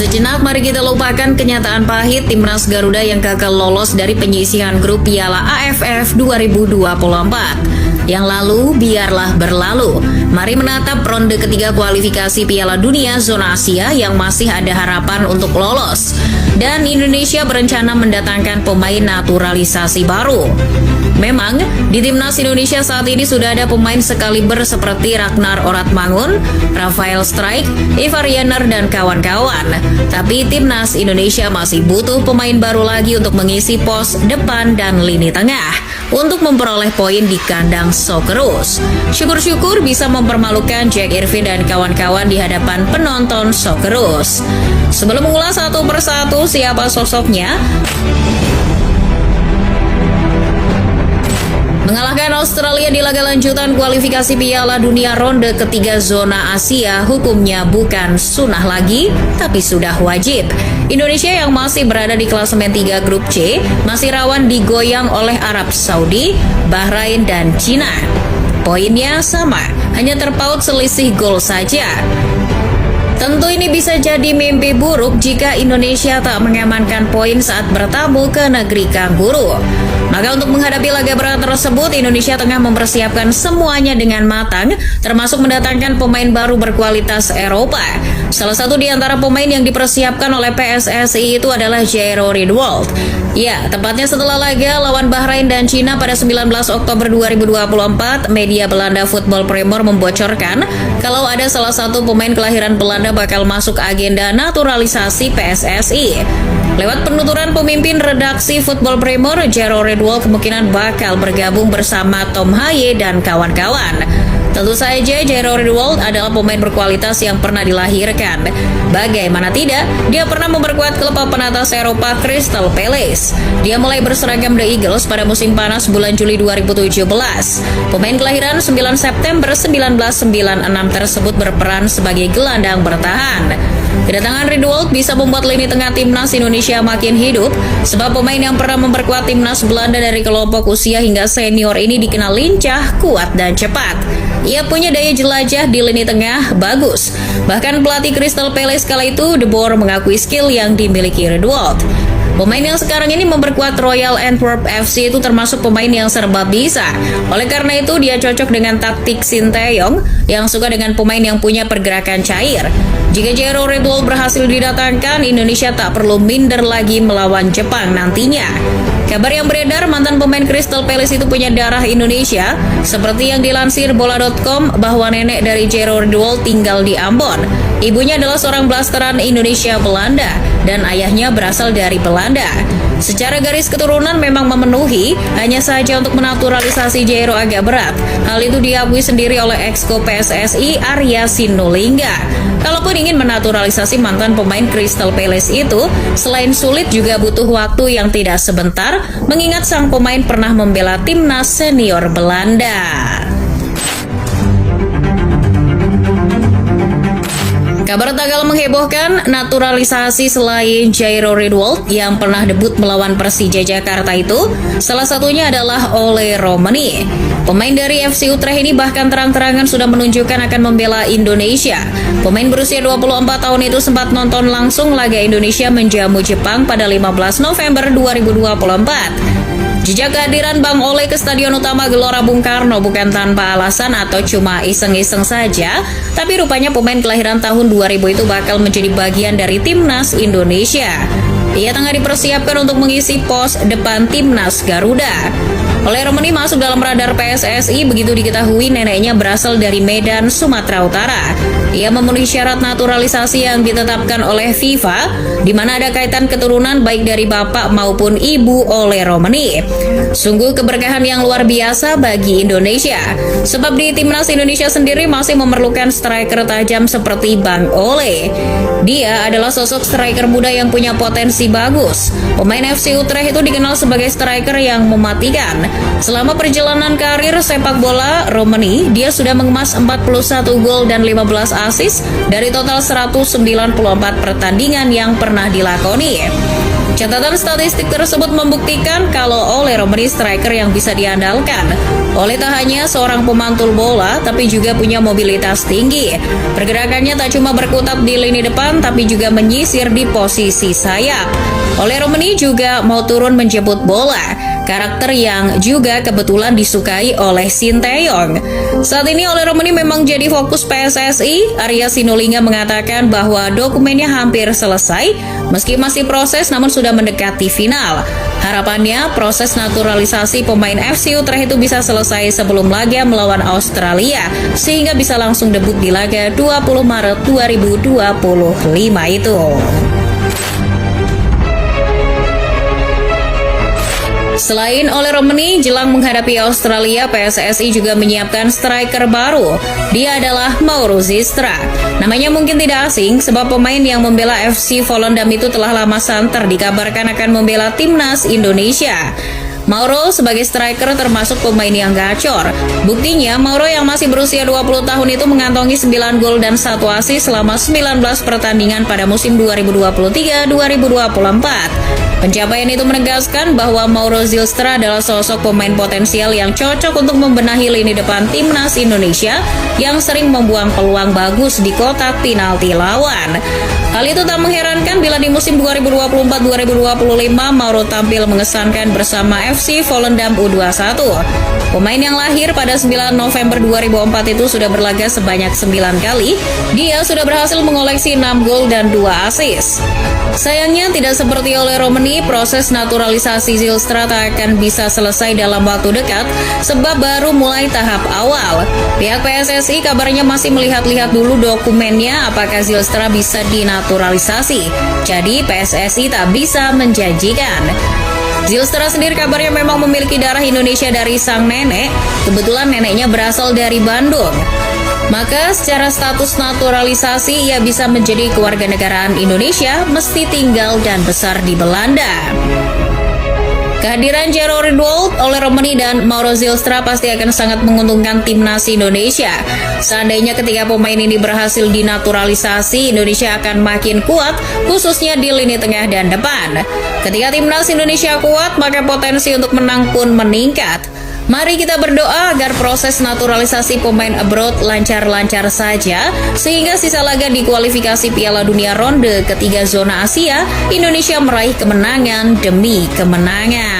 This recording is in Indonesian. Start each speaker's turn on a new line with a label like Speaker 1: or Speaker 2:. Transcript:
Speaker 1: Sejenak mari kita lupakan kenyataan pahit timnas Garuda yang gagal lolos dari penyisihan grup Piala AFF 2024. Yang lalu biarlah berlalu. Mari menatap ronde ketiga kualifikasi Piala Dunia Zona Asia yang masih ada harapan untuk lolos. Dan Indonesia berencana mendatangkan pemain naturalisasi baru. Memang, di timnas Indonesia saat ini sudah ada pemain sekaliber seperti Ragnar Oratmangun, Rafael Strijk, Ivar Jenner, dan kawan-kawan. Tapi timnas Indonesia masih butuh pemain baru lagi untuk mengisi pos depan dan lini tengah untuk memperoleh poin di kandang Socceroos. Syukur-syukur bisa mempermalukan Jack Irvin dan kawan-kawan di hadapan penonton Socceroos. Sebelum mengulas satu persatu siapa sosoknya, mengalahkan Australia di laga lanjutan kualifikasi Piala Dunia ronde ketiga zona Asia hukumnya bukan sunnah lagi, tapi sudah wajib. Indonesia yang masih berada di klasemen 3 grup C masih rawan digoyang oleh Arab Saudi, Bahrain, dan Cina. Poinnya sama, hanya terpaut selisih gol saja. Tentu ini bisa jadi mimpi buruk jika Indonesia tak mengamankan poin saat bertamu ke negeri kanguru. Maka untuk menghadapi laga berat tersebut, Indonesia tengah mempersiapkan semuanya dengan matang, termasuk mendatangkan pemain baru berkualitas Eropa. Salah satu di antara pemain yang dipersiapkan oleh PSSI itu adalah Jairo Riedewald. Ya, tepatnya setelah laga lawan Bahrain dan Cina pada 19 Oktober 2024, media Belanda Football Premier membocorkan kalau ada salah satu pemain kelahiran Belanda bakal masuk agenda naturalisasi PSSI. Lewat penuturan pemimpin redaksi Football Premier, Jairo Riedewald kemungkinan bakal bergabung bersama Tom Haye dan kawan-kawan. Tentu saja Jairo Riedewald adalah pemain berkualitas yang pernah dilahirkan. Bagaimana tidak, dia pernah memperkuat klub papan atas Eropa Crystal Palace. Dia mulai berseragam The Eagles pada musim panas bulan Juli 2017. Pemain kelahiran 9 September 1996 tersebut berperan sebagai gelandang bertahan. Kedatangan Riedewald bisa membuat lini tengah timnas Indonesia makin hidup, sebab pemain yang pernah memperkuat timnas Belanda dari kelompok usia hingga senior ini dikenal lincah, kuat, dan cepat. Ia punya daya jelajah di lini tengah bagus. Bahkan pelatih Crystal Palace kala itu, De Boer, mengakui skill yang dimiliki Riedewald. Pemain yang sekarang ini memperkuat Royal Antwerp FC itu termasuk pemain yang serba bisa. Oleh karena itu, dia cocok dengan taktik Sinteyong yang suka dengan pemain yang punya pergerakan cair. Jika Jairo Riedewald berhasil didatangkan, Indonesia tak perlu minder lagi melawan Jepang nantinya. Kabar yang beredar, mantan pemain Crystal Palace itu punya darah Indonesia, seperti yang dilansir bola.com bahwa nenek dari Jairo Riedewald tinggal di Ambon. Ibunya adalah seorang blasteran Indonesia Belanda, dan ayahnya berasal dari Belanda. Secara garis keturunan memang memenuhi, hanya saja untuk menaturalisasi Jairo agak berat. Hal itu diakui sendiri oleh Exco PSSI Arya Sinulinga. Kalaupun ingin menaturalisasi mantan pemain Crystal Palace itu, selain sulit juga butuh waktu yang tidak sebentar, mengingat sang pemain pernah membela timnas senior Belanda. Kabar tak kalah menghebohkan, naturalisasi selain Jairo Riedewald yang pernah debut melawan Persija Jakarta itu, salah satunya adalah Ole Romani. Pemain dari FC Utrecht ini bahkan terang-terangan sudah menunjukkan akan membela Indonesia. Pemain berusia 24 tahun itu sempat nonton langsung laga Indonesia menjamu Jepang pada 15 November 2024. Jejak kehadiran Bang Ole ke Stadion Utama Gelora Bung Karno bukan tanpa alasan atau cuma iseng-iseng saja, tapi rupanya pemain kelahiran tahun 2000 itu bakal menjadi bagian dari timnas Indonesia. Ia tengah dipersiapkan untuk mengisi pos depan timnas Garuda. Ole Romani masuk dalam radar PSSI begitu diketahui neneknya berasal dari Medan, Sumatera Utara. Ia memenuhi syarat naturalisasi yang ditetapkan oleh FIFA, di mana ada kaitan keturunan baik dari bapak maupun ibu Ole Romani. Sungguh keberkahan yang luar biasa bagi Indonesia, sebab di timnas Indonesia sendiri masih memerlukan striker tajam seperti Bang Ole. Dia adalah sosok striker muda yang punya potensi bagus. Pemain FC Utrecht itu dikenal sebagai striker yang mematikan. Selama perjalanan karir sepak bola Romani, dia sudah mengemas 41 gol dan 15 assist dari total 194 pertandingan yang pernah dilakoni. Catatan statistik tersebut membuktikan kalau Ole Romeni striker yang bisa diandalkan. Ole tak hanya seorang pemantul bola, tapi juga punya mobilitas tinggi. Pergerakannya tak cuma berkutat di lini depan, tapi juga menyisir di posisi sayap. Ole Romeni juga mau turun menjemput bola, karakter yang juga kebetulan disukai oleh Sinteyong. Saat ini Ole Romeni memang jadi fokus PSSI. Arya Sinulinga mengatakan bahwa dokumennya hampir selesai, meski masih proses namun sudah mendekati final. Harapannya proses naturalisasi pemain FC Utrecht itu bisa selesai sebelum laga melawan Australia, sehingga bisa langsung debut di laga 20 Maret 2025 itu. Selain Ole Romeni, jelang menghadapi Australia, PSSI juga menyiapkan striker baru. Dia adalah Mauro Zistra. Namanya mungkin tidak asing, sebab pemain yang membela FC Volendam itu telah lama santer dikabarkan akan membela timnas Indonesia. Mauro sebagai striker termasuk pemain yang gacor. Buktinya, Mauro yang masih berusia 20 tahun itu mengantongi 9 gol dan 1 assist selama 19 pertandingan pada musim 2023-2024. Pencapaian itu menegaskan bahwa Mauro Zilstra adalah sosok pemain potensial yang cocok untuk membenahi lini depan timnas Indonesia yang sering membuang peluang bagus di kotak penalti lawan. Hal itu tak mengherankan bila di musim 2024-2025 Mauro tampil mengesankan bersama FC Volendam U21. Pemain yang lahir pada 9 November 2004 itu sudah berlaga sebanyak 9 kali. Dia sudah berhasil mengoleksi 6 gol dan 2 assist. Sayangnya tidak seperti Ole Romeni, proses naturalisasi Zilstra tak akan bisa selesai dalam waktu dekat sebab baru mulai tahap awal. Pihak PSSI kabarnya masih melihat-lihat dulu dokumennya apakah Zilstra bisa dinaturalisasi. Jadi PSSI tak bisa menjanjikan. Zilstra sendiri kabarnya memang memiliki darah Indonesia dari sang nenek. Kebetulan neneknya berasal dari Bandung. Maka secara status naturalisasi ia bisa menjadi kewarganegaraan Indonesia meski tinggal dan besar di Belanda. Kehadiran Jero Ridwold, Ole Romeni, dan Mauro Zilstra pasti akan sangat menguntungkan timnas Indonesia. Seandainya ketika pemain ini berhasil dinaturalisasi, Indonesia akan makin kuat, khususnya di lini tengah dan depan. Ketika timnas Indonesia kuat, maka potensi untuk menang pun meningkat. Mari kita berdoa agar proses naturalisasi pemain abroad lancar-lancar saja, sehingga sisa laga di kualifikasi Piala Dunia ronde ketiga zona Asia, Indonesia meraih kemenangan demi kemenangan.